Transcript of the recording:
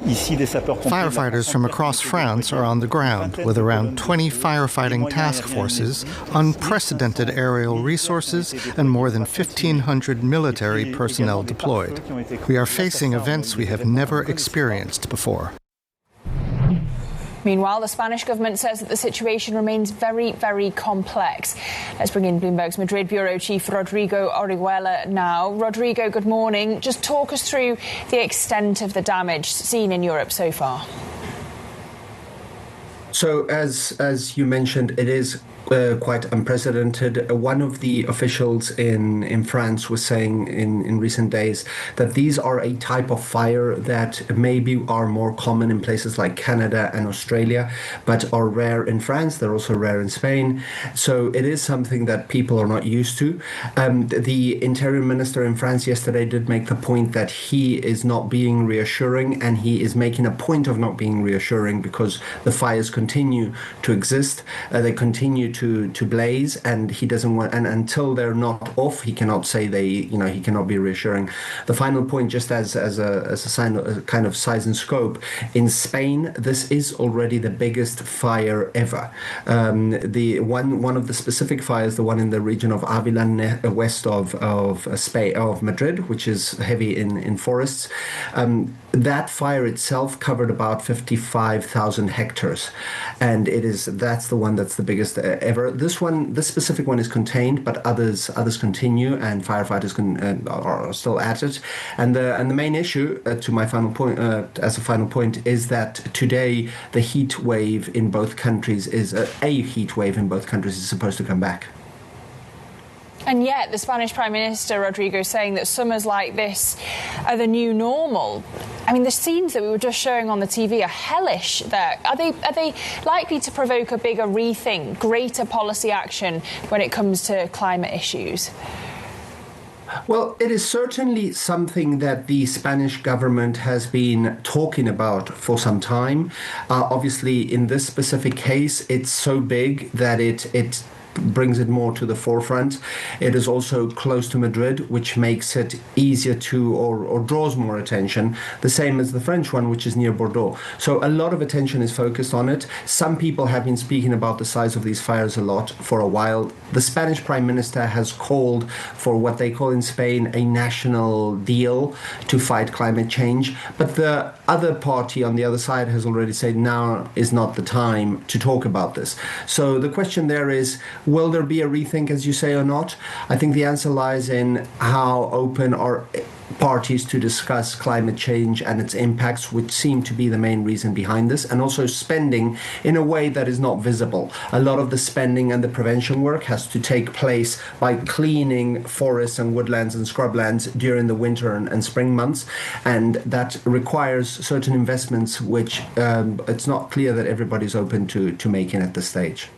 Firefighters from across France are on the ground with around 20 firefighting task forces, unprecedented aerial resources, and more than 1,500 military personnel deployed. We are facing events we have never experienced before. Meanwhile, the Spanish government says that the situation remains very, very complex. Let's bring in Bloomberg's Madrid bureau chief Rodrigo Orihuela now. Rodrigo, good morning. Just talk us through the extent of the damage seen in Europe so far. So, as you mentioned, it is quite unprecedented. One of the officials in France was saying in recent days that these are a type of fire that maybe are more common in places like Canada and Australia, but are rare in France. They're also rare in Spain. So it is something that people are not used to. The Interior Minister in France yesterday did make the point that he is not being reassuring, and he is making a point of not being reassuring because the fires continue to exist. They continue to blaze, and he doesn't want, and until they're not off, he cannot say he cannot be reassuring. The final point, just as a sign of a kind of size and scope, in Spain, this is already the biggest fire ever. The one of the specific fires, the one in the region of Avila, west of Spain, of Madrid, which is heavy in forests. That fire itself covered about 55,000 hectares, and that's the one that's the biggest ever. This specific one is contained, but others continue, and firefighters are still at it. And the main issue, to my final point, as a final point, is that today the heat wave in both countries is supposed to come back. And yet, the Spanish Prime Minister, Rodrigo, is saying that summers like this are the new normal. I mean, the scenes that we were just showing on the TV are hellish there. Are they likely to provoke a bigger rethink, greater policy action when it comes to climate issues? Well, it is certainly something that the Spanish government has been talking about for some time. Obviously, in this specific case, it's so big that it brings it more to the forefront. It is also close to Madrid, which makes it easier to or draws more attention, the same as the French one, which is near Bordeaux. So a lot of attention is focused on it. Some people have been speaking about the size of these fires a lot for a while. The Spanish Prime Minister has called for what they call in Spain a national deal to fight climate change. But the other party on the other side has already said now is not the time to talk about this. So the question there is, will there be a rethink, as you say, or not? I think the answer lies in how open are parties to discuss climate change and its impacts, which seem to be the main reason behind this, and also spending in a way that is not visible. A lot of the spending and the prevention work has to take place by cleaning forests and woodlands and scrublands during the winter and spring months, and that requires certain investments which it's not clear that everybody's open to making at this stage.